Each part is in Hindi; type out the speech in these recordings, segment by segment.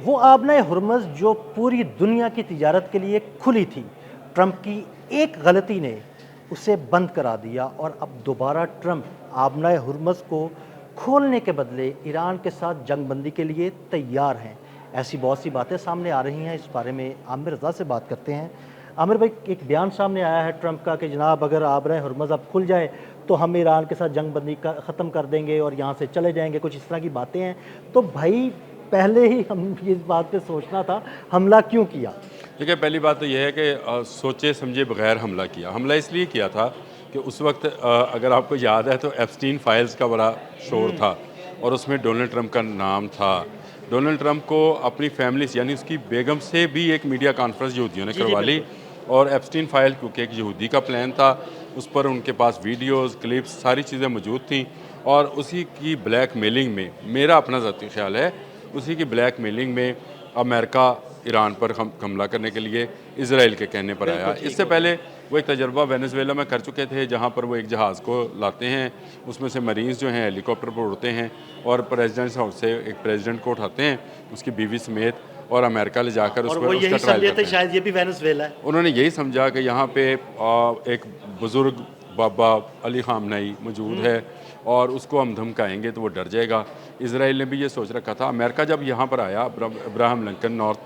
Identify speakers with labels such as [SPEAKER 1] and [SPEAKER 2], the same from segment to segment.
[SPEAKER 1] वो आबना हुर्मज़ जो पूरी दुनिया की तिजारत के लिए खुली थी, ट्रंप की एक गलती ने उसे बंद करा दिया और अब दोबारा ट्रंप आबना हुर्मज़ को खोलने के बदले ईरान के साथ जंगबंदी के लिए तैयार हैं। ऐसी बहुत सी बातें सामने आ रही हैं, इस बारे में आमिर रज़ा से बात करते हैं। आमिर भाई, एक बयान सामने आया है ट्रंप का कि जनाब अगर आबना हुर्मज़ अब खुल जाए तो हम ईरान के साथ जंगबंदी का ख़त्म कर देंगे और यहाँ से चले जाएंगे, कुछ इस तरह की बातें हैं। तो भाई पहले ही हम इस बात पे सोचना था, हमला क्यों किया?
[SPEAKER 2] देखिए, पहली बात तो ये है कि सोचे समझे बगैर हमला किया। हमला इसलिए किया था कि उस वक्त अगर आपको याद है तो एप्स्टीन फाइल्स का बड़ा शोर था और उसमें डोनाल्ड ट्रंप का नाम था। डोनाल्ड ट्रंप को अपनी फैमिली से यानी उसकी बेगम से भी एक मीडिया कॉन्फ्रेंस यहूदियों ने
[SPEAKER 1] जी, जी,
[SPEAKER 2] करवा ली।
[SPEAKER 1] बिल्कुल।
[SPEAKER 2] और एप्स्टीन फाइल क्योंकि एक यहूदी का प्लान था, उस पर उनके पास वीडियोज़, क्लिप्स सारी चीज़ें मौजूद थीं और उसी की ब्लैकमेलिंग में, मेरा अपना ज़ाती ख्याल है, उसी की ब्लैकमेलिंग में अमेरिका ईरान पर हमला करने के लिए इजराइल के कहने पर आया।
[SPEAKER 1] बिल्कुल ठीक
[SPEAKER 2] इससे
[SPEAKER 1] हो गया।
[SPEAKER 2] पहले वो एक तजर्बा वेनेजुएला में कर चुके थे, जहाँ पर वो एक जहाज़ को लाते हैं, उसमें से मरीज़ जो हैं हेलीकॉप्टर पर उड़ते हैं और प्रेसिडेंट हाउस से एक प्रेसिडेंट को उठाते हैं, उसकी बीवी समेत, और अमेरिका ले
[SPEAKER 1] हाँ,
[SPEAKER 2] जाकर
[SPEAKER 1] और
[SPEAKER 2] उस
[SPEAKER 1] वो
[SPEAKER 2] पर उसका
[SPEAKER 1] यही
[SPEAKER 2] ट्रायल
[SPEAKER 1] समझे थे
[SPEAKER 2] करते हैं।
[SPEAKER 1] शायद ये भी वेनेज़ुएला है।
[SPEAKER 2] उन्होंने यही समझा कि यहाँ पे एक बुज़ुर्ग बाबा अली ख़ामनेई मौजूद है और उसको हम धमकाएंगे तो वो डर जाएगा। इजराइल ने भी ये सोच रखा था। अमेरिका जब यहाँ पर आया, अब्राहम लिंकन नॉर्थ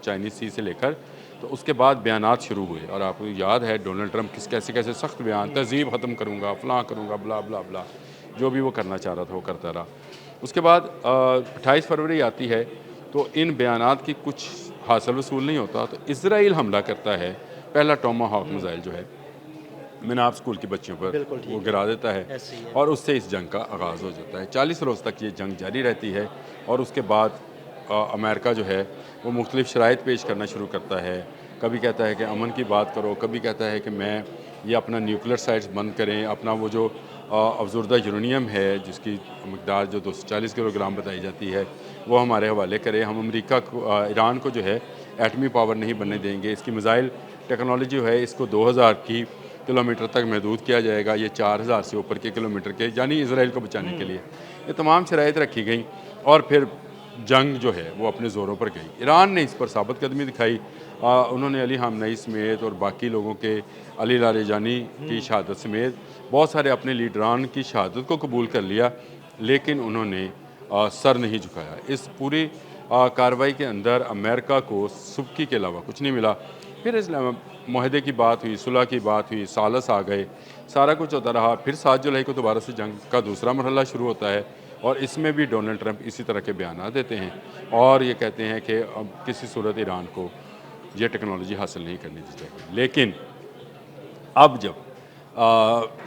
[SPEAKER 2] चाइनीज़ सी से लेकर, तो उसके बाद बयानात शुरू हुए और आपको याद है डोनाल्ड ट्रंप किस कैसे कैसे सख्त बयान, तहज़ीब ख़त्म करूँगा, फ़लाँ करूँगा, ब्ला ब्ला ब्ला, जो भी वो करना चाह रहा था वो करता रहा। उसके बाद 28 फरवरी आती है तो इन बयानात की कुछ हासिल वसूल नहीं होता, तो इसराइल हमला करता है। पहला टोमाहॉक मिसाइल जो है मिनाब स्कूल की बच्चियों पर
[SPEAKER 1] बिल्कुल
[SPEAKER 2] वो
[SPEAKER 1] ठीक है।
[SPEAKER 2] गिरा देता है
[SPEAKER 1] ऐसे ही है।
[SPEAKER 2] और उससे इस जंग का आगाज़ हो जाता है। 40 रोज़ तक ये जंग जारी रहती है और उसके बाद अमेरिका जो है वो मुख्तलिफ़ शराइत पेश करना शुरू करता है। कभी कहता है कि अमन की बात करो, कभी कहता है कि मैं ये अपना न्यूक्लियर साइट्स बंद करें, अपना वो जो अफजुर्दा यूरेनियम है जिसकी मकदार जो 240 किलोग्राम बताई जाती है वो हमारे हवाले करें। हम अमेरिका को ईरान को जो है एटमी पावर नहीं बनने देंगे। इसकी मिसाइल टेक्नोलॉजी जो है इसको 2000 की किलोमीटर तक महदूद किया जाएगा, ये 4000 से ऊपर के किलोमीटर के, यानी इसराइल को बचाने के लिए ये तमाम शराइत रखी गई। और फिर जंग जो है वो अपने ज़ोरों पर गई। ईरान ने इस पर साबित कदमी दिखाई। उन्होंने अली ख़ामनेई समेत और बाकी लोगों के, अली लारेजानी की शहादत समेत बहुत सारे अपने लीडरान की शहादत को कबूल कर लिया, लेकिन उन्होंने सर नहीं झुकाया। इस पूरी कार्रवाई के अंदर अमेरिका को सुबकी के अलावा कुछ नहीं मिला। फिर इस माहदे की बात हुई, सुलह की बात हुई, सालस आ गए, सारा कुछ होता रहा। फिर 7 जुलाई को दोबारा से जंग का दूसरा मरहला शुरू होता है और इसमें भी डोनाल्ड ट्रंप इसी तरह के बयान देते हैं और ये कहते हैं कि अब किसी सूरत ईरान को ये टेक्नोलॉजी हासिल नहीं करनी चाहिए। लेकिन अब जब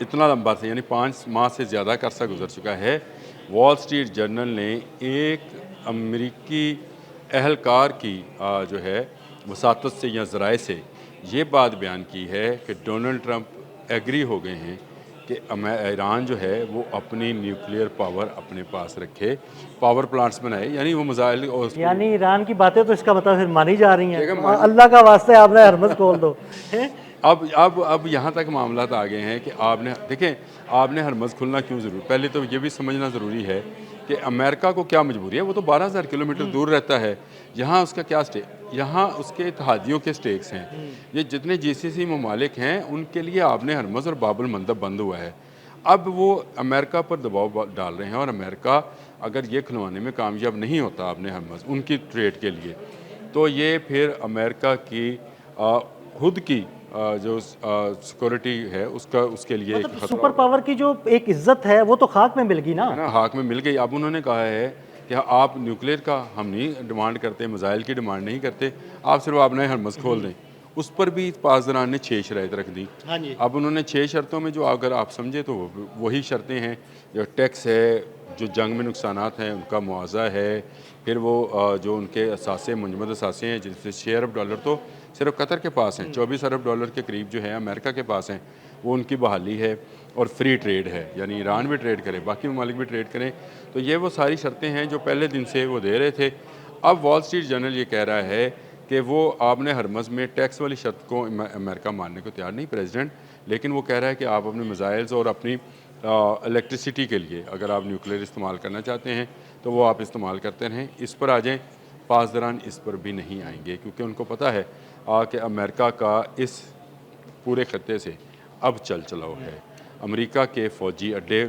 [SPEAKER 2] इतना लंबा था, यानी 5 माह से ज़्यादा का अरसा गुजर चुका है, वॉल स्ट्रीट जर्नल ने एक अमरीकी एहलकार की जो है वसातत से या ज़राए से ये बात बयान की है कि डोनाल्ड ट्रंप एग्री हो गए हैं कि ईरान जो है वो अपनी न्यूक्लियर पावर अपने पास रखे, पावर प्लांट्स बनाए, यानी वो मिसाइल और उसको
[SPEAKER 1] यानी ईरान की बातें तो इसका मतलब फिर मानी जा रही हैं।
[SPEAKER 2] जगह
[SPEAKER 1] तो
[SPEAKER 2] मान।
[SPEAKER 1] अल्लाह का वास्ता है आपने हरमज़ खोल दो। हैं?
[SPEAKER 2] अब यहाँ तक मामला आ गए हैं कि आपने देखें, आपने हरमज़ खुलना क्यों ज़रूरी, पहले तो ये भी समझना ज़रूरी है कि अमेरिका को क्या मजबूरी है। वो तो 12,000 किलोमीटर दूर रहता है। यहाँ उसका क्या यहाँ उसके इत्तेहादियों के स्टेक्स हैं। ये जितने जीसीसी ममालिक हैं उनके लिए आपने हरमज़ और बाबुल मंदब बंद हुआ है। अब वो अमेरिका पर दबाव डाल रहे हैं और अमेरिका अगर ये खुलवाने में कामयाब नहीं होता आपने हरमज़ उनकी ट्रेड के लिए, तो ये फिर अमेरिका की खुद की जो सिक्योरिटी है उसका, उसके लिए एक
[SPEAKER 1] मतलब
[SPEAKER 2] खतरा
[SPEAKER 1] सुपर
[SPEAKER 2] होगा।
[SPEAKER 1] पावर की जो एक इज्जत है वो तो खाक में मिल गई ना।
[SPEAKER 2] है ना, हाक में मिल गई। अब उन्होंने कहा है कि आप न्यूक्लियर का हम नहीं डिमांड करते, मिसाइल की डिमांड नहीं करते, आप सिर्फ अपना हरमज़ खोल दें। उस पर भी पासदारान ने 6 शराइत रख दी।
[SPEAKER 1] हाँ जी।
[SPEAKER 2] अब उन्होंने 6 शर्तों में जो अगर आप समझे तो वही शर्तें हैं, जो टैक्स है, जो जंग में नुकसानात हैं उनका मुआवजा है, फिर वो जो उनके असासे मुंजमद असासे हैं जिनसे $6 अरब तो सिर्फ कतर के पास हैं, $24 अरब के करीब जो है अमेरिका के पास हैं, वो उनकी बहाली है और फ्री ट्रेड है, यानी ईरान भी ट्रेड करे, बाकी ममालिक भी ट्रेड करें। तो ये वो सारी शर्तें हैं जो पहले दिन से वो दे रहे थे। अब वॉल स्ट्रीट जर्नल ये कह रहा है कि वो आपने हरमज़ में टैक्स वाली शर्त को अमेरिका मानने को तैयार नहीं प्रेसिडेंट, लेकिन वो कह रहा है कि आप अपने मिसाइल्स और अपनी इलेक्ट्रिसिटी के लिए अगर आप न्यूक्लियर इस्तेमाल करना चाहते हैं तो वो आप इस्तेमाल करते रहें। इस पर आ जाएँ पासदारान इस पर भी नहीं आएंगे, क्योंकि उनको पता है कि अमेरिका का इस पूरे खत्ते से अब चल चलाओ है। अमेरिका के फ़ौजी अड्डे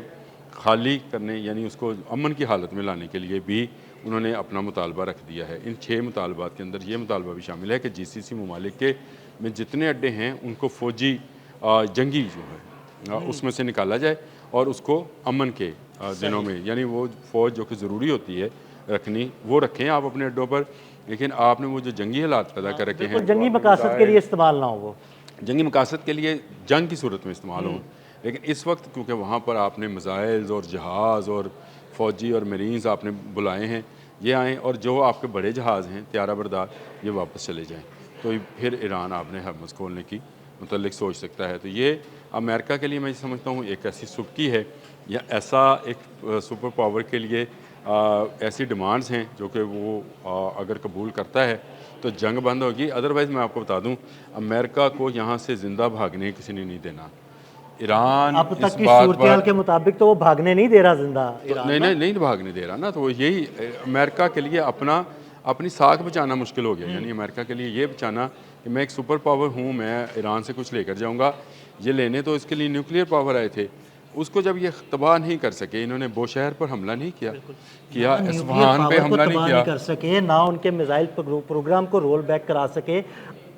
[SPEAKER 2] खाली करने यानी उसको अमन की हालत में लाने के लिए भी उन्होंने अपना मुतालबा रख दिया है। इन 6 मुतालबात के अंदर ये मुतालबा भी शामिल है कि जीसीसी ममालिक के में जितने अड्डे हैं उनको फ़ौजी जंगी जो है उसमें से निकाला जाए और उसको अमन के दिनों में यानी वो फ़ौज जो कि ज़रूरी होती है रखनी वो रखें आप अपने अड्डों पर, लेकिन आपने वो जो जंगी हालात पैदा कर रखे हैं
[SPEAKER 1] जंगी मकासद के लिए इस्तेमाल ना हो, वो
[SPEAKER 2] जंगी मकासद के लिए जंग की सूरत में इस्तेमाल हों। लेकिन इस वक्त क्योंकि वहाँ पर आपने मिसाइल्स और जहाज़ और फ़ौजी और मरीन्स आपने बुलाए हैं, ये आएँ और जो आपके बड़े जहाज़ हैं त्यारा बरदार ये वापस चले जाएँ, तो फिर ईरान आपने हरमुज़ खोलने की मुतल्लिक सोच सकता है। तो ये अमेरिका के लिए मैं समझता हूँ एक ऐसी सुबकी है या ऐसा एक सुपर पावर के लिए ऐसी डिमांड्स हैं जो कि वो अगर कबूल करता है तो जंग बंद होगी। अदरवाइज़ मैं आपको बता दूं अमेरिका को यहाँ से ज़िंदा भागने किसी ने नहीं देना। ईरान
[SPEAKER 1] अब
[SPEAKER 2] इस
[SPEAKER 1] तक की
[SPEAKER 2] बात
[SPEAKER 1] सूरत के मुताबिक तो वो भागने नहीं दे रहा जिंदा
[SPEAKER 2] तो
[SPEAKER 1] ईरान
[SPEAKER 2] नहीं
[SPEAKER 1] ना।
[SPEAKER 2] नहीं नहीं भागने दे रहा ना, तो यही अमेरिका के लिए अपनी साख बचाना मुश्किल हो गया। यानी अमेरिका के लिए ये बचाना कि मैं एक सुपर पावर हूँ, मैं ईरान से कुछ लेकर जाऊँगा, ये लेने तो इसके लिए न्यूक्लियर पावर आए थे, उसको जब ये तबाह नहीं कर सके, इन्होंने बोशहर पर हमला नहीं किया इस्फहान पे हमला नहीं किया,
[SPEAKER 1] कर सके ना, उनके मिसाइल प्रोग्राम को रोल बैक करा सके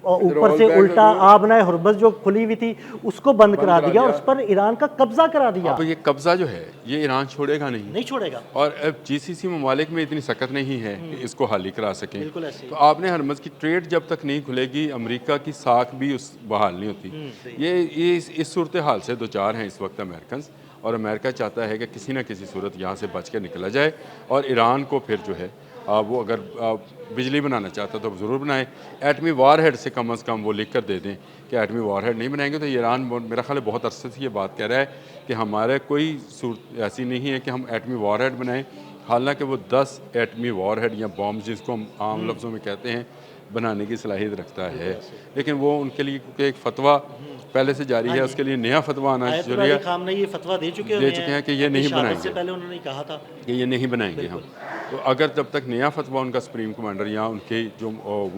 [SPEAKER 1] और ऊपर से उल्टा आबना हुर्मुज़ जो खुली हुई थी उसको बंद करा दिया और उस पर ईरान का कब्जा करा दिया।
[SPEAKER 2] अब ये कब्जा जो है ये ईरान छोड़ेगा नहीं
[SPEAKER 1] छोड़ेगा
[SPEAKER 2] और अब जीसीसी ममालिक में इतनी सख्त नहीं है कि इसको हाली करा सकें।
[SPEAKER 1] बिल्कुल ऐसे
[SPEAKER 2] तो आपने हरमुज़ की ट्रेड जब तक नहीं खुलेगी अमेरिका की साख भी उस बहाल नहीं होती। ये इस सूरत हाल से दो चार हैं इस वक्त अमेरिकन, और अमेरिका चाहता है कि किसी न किसी सूरत यहाँ से बच के निकला जाए और ईरान को फिर जो है वो अगर बिजली बनाना चाहता तो ज़रूर बनाए। एटमी वारहेड से कम वो लिख कर दे दें कि एटमी वारहेड नहीं बनाएंगे। तो ईरान मेरा ख्याल है बहुत अरसे से ये बात कह रहा है कि हमारे कोई सूरत ऐसी नहीं है कि हम एटमी वारहेड बनाएं, हालांकि वो 10 एटमी वारहेड या बॉम्ब जिसको हम आम लफ्ज़ों में कहते हैं बनाने की सलाहियत रखता है, लेकिन वो उनके लिए क्योंकि एक फतवा पहले से जारी है, उसके लिए नया फतवा आना जरूरी है।
[SPEAKER 1] खामनेई ये फतवा दे चुके
[SPEAKER 2] हैं कि ये नहीं बनाएंगे,
[SPEAKER 1] पहले उन्होंने कहा था
[SPEAKER 2] कि ये नहीं बनाएंगे हम। तो अगर जब तक नया फतवा उनका सुप्रीम कमांडर या उनके जो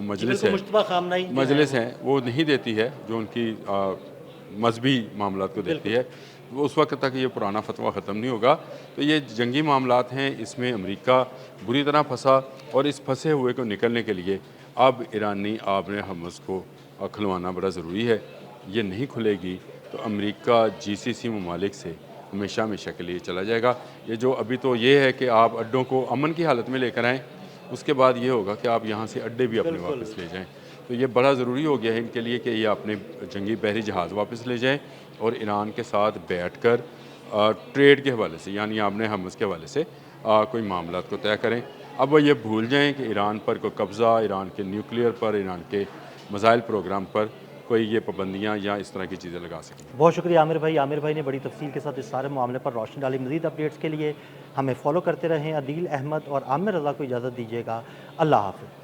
[SPEAKER 2] मजलिस है वो नहीं देती है, जो उनकी मजहबी मामलात को देखती है, वो उस वक्त तक ये पुराना फतवा ख़त्म नहीं होगा। तो ये जंगी मामलात हैं, इसमें अमेरिका बुरी तरह फंसा और इस फंसे हुए को निकलने के लिए अब ईरानी आपने हरमुज़ को खुलवाना बड़ा ज़रूरी है। ये नहीं खुलेगी तो अमेरिका जीसीसी ममालिक से हमेशा हमेशा के लिए चला जाएगा। ये जो अभी तो ये है कि आप अड्डों को अमन की हालत में लेकर आएँ, उसके बाद ये होगा कि आप यहाँ से अड्डे भी अपने वापस ले जाएँ। तो ये बड़ा ज़रूरी हो गया है इनके लिए कि ये अपने जंगी बहरी जहाज़ वापस ले जाएँ और ईरान के साथ बैठकर ट्रेड के हवाले से यानी आपने हरमुज़ के हवाले से कोई मामलात को तय करें। अब वो ये भूल जाएं कि ईरान पर कोई कब्ज़ा, ईरान के न्यूक्लियर पर, ईरान के मिसाइल प्रोग्राम पर कोई ये पाबंदियाँ या इस तरह की चीज़ें लगा सकें।
[SPEAKER 1] बहुत शुक्रिया आमिर भाई। आमिर भाई ने बड़ी तफसील के साथ इस सारे मामले पर रोशनी डाली। मज़ीद अपडेट्स के लिए हमें फॉलो करते रहें। अदील अहमद और आमिर रज़ा को इजाज़त दीजिएगा। अल्लाह हाफ़िज़।